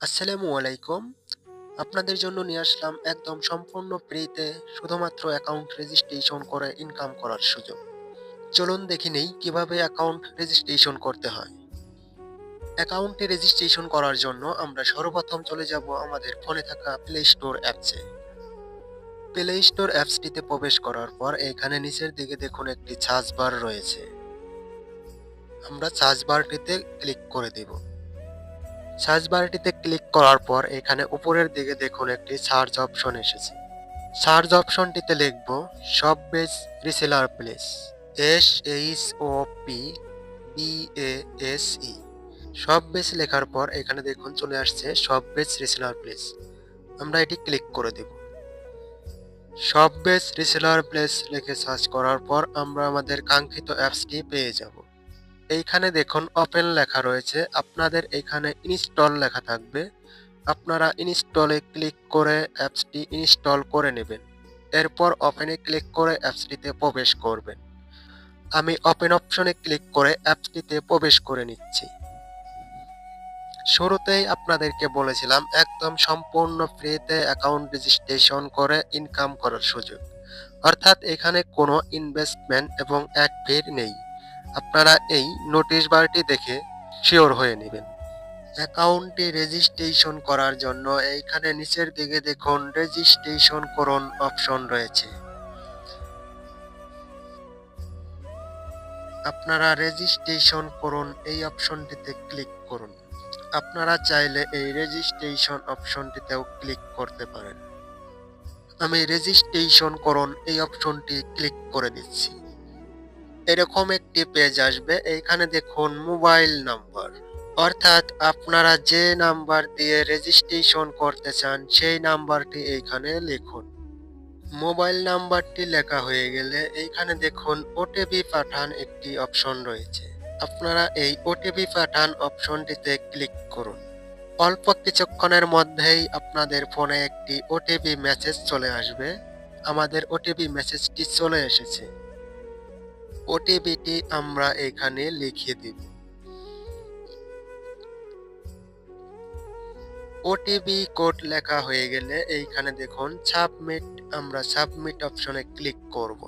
আসসালামু আলাইকুম। আপনাদের জন্য নিয়ে আসলাম একদম সম্পূর্ণ ফ্রিতে শুধুমাত্র অ্যাকাউন্ট রেজিস্ট্রেশন করে ইনকাম করার সুযোগ। চলুন দেখে নেই কিভাবে অ্যাকাউন্ট রেজিস্ট্রেশন করতে হয়। অ্যাকাউন্টে রেজিস্ট্রেশন করার জন্য আমরা সর্বপ্রথম চলে যাব আমাদের ফোনে থাকা প্লে স্টোর অ্যাপসে। প্লে স্টোর অ্যাপসটিতে প্রবেশ করার পর এখানে নিচের দিকে দেখুন একটি সার্চ বার রয়েছে। আমরা সার্চ বারটিতে ক্লিক করে দেব। সার্চ বারটিতে ক্লিক করার পর এখানে উপরের দিকে দেখুন একটি সার্চ অপশন এসেছে। সার্চ অপশনটিতে লিখব শপবেজ রিসেলার প্লেস, SHOPBASE। শপবেজ লেখার পর এখানে দেখুন চলে আসছে শপবেজ রিসেলার প্লেস। আমরা এটি ক্লিক করে দেব। শপবেজ রিসেলার প্লেস লিখে সার্চ করার পর আমরা আমাদের কাঙ্ক্ষিত অ্যাপসটি পেয়ে যাব। এইখানে দেখুন ওপেন লেখা রয়েছে, আপনাদের এখানে ইনস্টল লেখা থাকবে। আপনারা ইনস্টলে ক্লিক করে অ্যাপসটি ইনস্টল করে নেবেন। এরপর ওপেনে ক্লিক করে অ্যাপসটিতে প্রবেশ করবেন। আমি ওপেন অপশনে ক্লিক করে অ্যাপসটিতে প্রবেশ করে নিচ্ছি। শুরুতেই আপনাদেরকে বলেছিলাম একদম সম্পূর্ণ ফ্রিতে অ্যাকাউন্ট রেজিস্ট্রেশন করে ইনকাম করার সুযোগ। অর্থাৎ এখানে কোনো ইনভেস্টমেন্ট এবং অ্যাড ফি নেই। আপনারা এই নোটিশ বারটি দেখে শিওর হয়ে নেবেন। অ্যাকাউন্টটি রেজিস্ট্রেশন করার জন্য এইখানে নিচের দিকে দেখুন রেজিস্ট্রেশন করুন অপশন রয়েছে। আপনারা রেজিস্ট্রেশন করুন এই অপশনটিতে ক্লিক করুন। আপনারা চাইলে এই রেজিস্ট্রেশন অপশনটিতেও ক্লিক করতে পারেন। আমি রেজিস্ট্রেশন করুন এই অপশনটি ক্লিক করে দিচ্ছি। এরকম একটি পেজ আসবে, এইখানে দেখুন মোবাইল নাম্বার, অর্থাৎ আপনারা যে নাম্বার দিয়ে রেজিস্ট্রেশন করতে চান সেই নাম্বারটি এইখানে লিখুন। মোবাইল নাম্বারটি লেখা হয়ে গেলে এইখানে দেখুন ওটিপি পাঠান একটি অপশন রয়েছে। আপনারা এই ওটিপি পাঠান অপশনটিতে ক্লিক করুন। অল্প কিছুক্ষণের মধ্যেই আপনাদের ফোনে একটি ওটিপি মেসেজ চলে আসবে। আমাদের ওটিপি মেসেজটি চলে এসেছে। ওটিপিটি আমরা এখানে লিখে দিব। ওটিপি কোড লেখা হয়ে গেলে এইখানে দেখুন সাবমিট, আমরা সাবমিট অপশনে ক্লিক করব।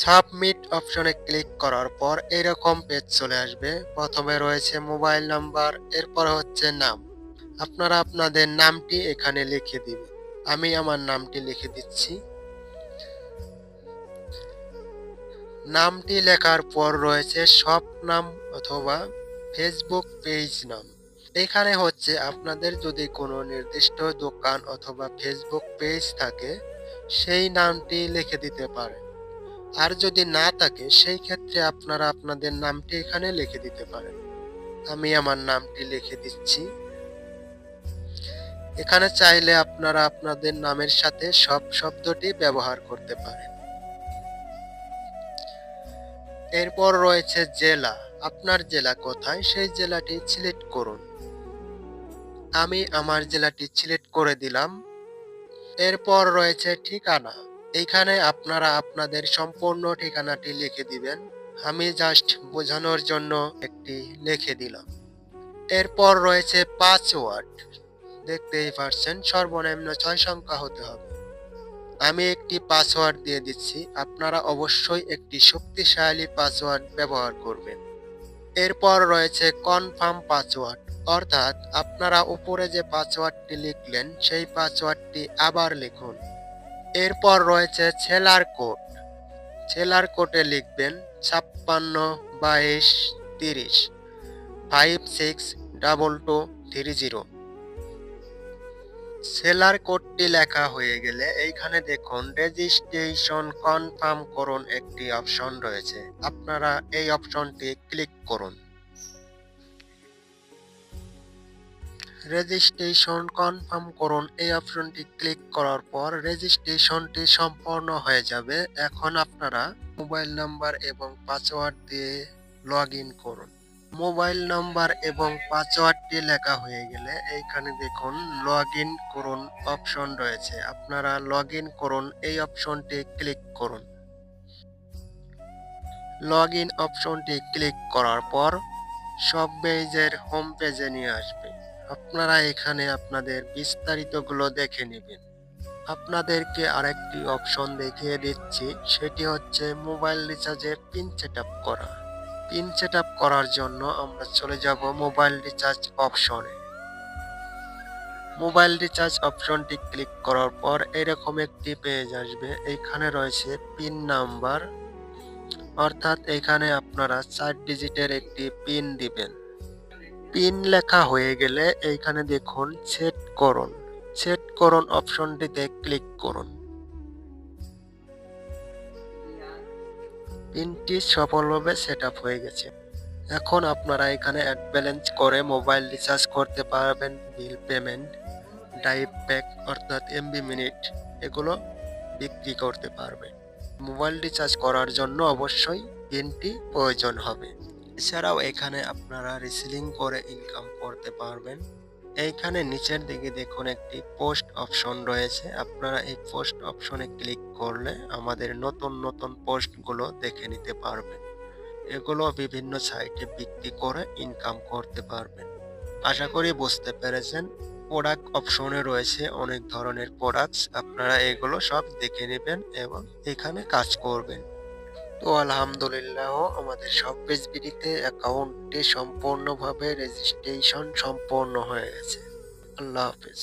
সাবমিট অপশনে ক্লিক করার পর এরকম পেজ চলে আসবে। প্রথমে রয়েছে মোবাইল নাম্বার, এরপর হচ্ছে নাম। আপনারা আপনাদের নামটি এখানে লিখে দিবেন। আমি আমার নামটি লিখে দিচ্ছি। নামটি লেখার পর রয়েছে শপ নাম অথবা ফেসবুক পেজ নাম। এখানে হচ্ছে আপনাদের যদি কোনো নির্দিষ্ট দোকান অথবা ফেসবুক পেজ থাকে সেই নামটি লিখে দিতে পারেন। আর যদি না থাকে সেই ক্ষেত্রে আপনারা আপনাদের নামটি এখানে লিখে দিতে পারেন। আমি আমার নামটি লিখে দিচ্ছি। এখানে চাইলে আপনারা আপনাদের নামের সাথে সব শব্দটি ব্যবহার করতে পারেন। এরপর রয়েছে জেলা, আপনার জেলা কোথায় সেই জেলাটি সিলেক্ট করুন। আমি আমার জেলাটি সিলেক্ট করে দিলাম। এরপর রয়েছে ঠিকানা, এইখানে আপনারা আপনাদের সম্পূর্ণ ঠিকানাটি লিখে দিবেন। আমি জাস্ট বোঝানোর জন্য একটি লিখে দিলাম। এরপর রয়েছে পাসওয়ার্ড, দেখতেই পারছেন সর্বনিম্ন 6 সংখ্যা হতে হবে। আমি একটি পাসওয়ার্ড দিয়ে দিচ্ছি, আপনারা অবশ্যই একটি শক্তিশালী পাসওয়ার্ড ব্যবহার করবেন। এরপর রয়েছে কনফার্ম পাসওয়ার্ড, অর্থাৎ আপনারা উপরে যে পাসওয়ার্ডটি লিখলেন সেই পাসওয়ার্ডটি আবার লিখুন। এরপর রয়েছে ছেলার কোড, ছেলার কোডে লিখবেন 562230 562230। সেলার কোডটি লেখা হয়ে গেলে এইখানে দেখুন রেজিস্ট্রেশন কনফার্ম করুন একটি অপশন রয়েছে, আপনারা এই অপশনটি ক্লিক করুন। রেজিস্ট্রেশন কনফার্ম করুন এই অপশনটি ক্লিক করার পর রেজিস্ট্রেশনটি সম্পূর্ণ হয়ে যাবে। এখন আপনারা মোবাইল নাম্বার এবং পাসওয়ার্ড দিয়ে লগ ইন করুন। মোবাইল নাম্বার এবং পাসওয়ার্ডটি লেখা হয়ে গেলে এইখানে দেখুন লগ ইন করুন অপশন রয়েছে, আপনারা লগ ইন করুন এই অপশনটি ক্লিক করুন। লগ ইন অপশনটি ক্লিক করার পর সব পেজের হোম পেজে নিয়ে আসবে। আপনারা এখানে আপনাদের বিস্তারিতগুলো দেখে নেবেন। আপনাদেরকে আরেকটি অপশন দেখিয়ে দিচ্ছি, সেটি হচ্ছে মোবাইল রিচার্জে পিন সেটআপ করা। পিন সেটআপ করার জন্য আমরা চলে যাব মোবাইল রিচার্জ অপশনে। মোবাইল রিচার্জ অপশনটি ক্লিক করার পর এরকম একটি পেজ আসবে। এইখানে রয়েছে পিন নাম্বার, অর্থাৎ এখানে আপনারা 4 ডিজিটের একটি পিন দিবেন। পিন লেখা হয়ে গেলে এইখানে দেখুন সেট করুন। সেট করুন অপশনটিতে ক্লিক করুন। পিনটি সফলভাবে সেট আপ হয়ে গেছে। এখন আপনারা এখানে অ্যাড ব্যালেন্স করে মোবাইল রিচার্জ করতে পারবেন, বিল পেমেন্ট, ডাইভ প্যাক অর্থাৎ এমবি মিনিট এগুলো বিক্রি করতে পারবেন। মোবাইল রিচার্জ করার জন্য অবশ্যই পিনটি প্রয়োজন হবে। এছাড়াও এখানে আপনারা রিসেলিং করে ইনকাম করতে পারবেন। এইখানে নিচের দিকে দেখুন একটি পোস্ট অপশন রয়েছে। আপনারা এই পোস্ট অপশনে ক্লিক করলে আমাদের নতুন নতুন পোস্টগুলো দেখে নিতে পারবেন। এগুলো বিভিন্ন সাইটে বিক্রি করে ইনকাম করতে পারবেন। আশা করি বুঝতে পেরেছেন। প্রোডাক্ট অপশনে রয়েছে অনেক ধরনের প্রোডাক্টস, আপনারা এগুলো সব দেখে নেবেন এবং এখানে কাজ করবেন। তো আলহামদুলিল্লাহ আমাদের সব পেজবিডিতে অ্যাকাউন্টটি সম্পূর্ণভাবে রেজিস্ট্রেশন সম্পন্ন হয়ে গেছে। আল্লাহ হাফেজ।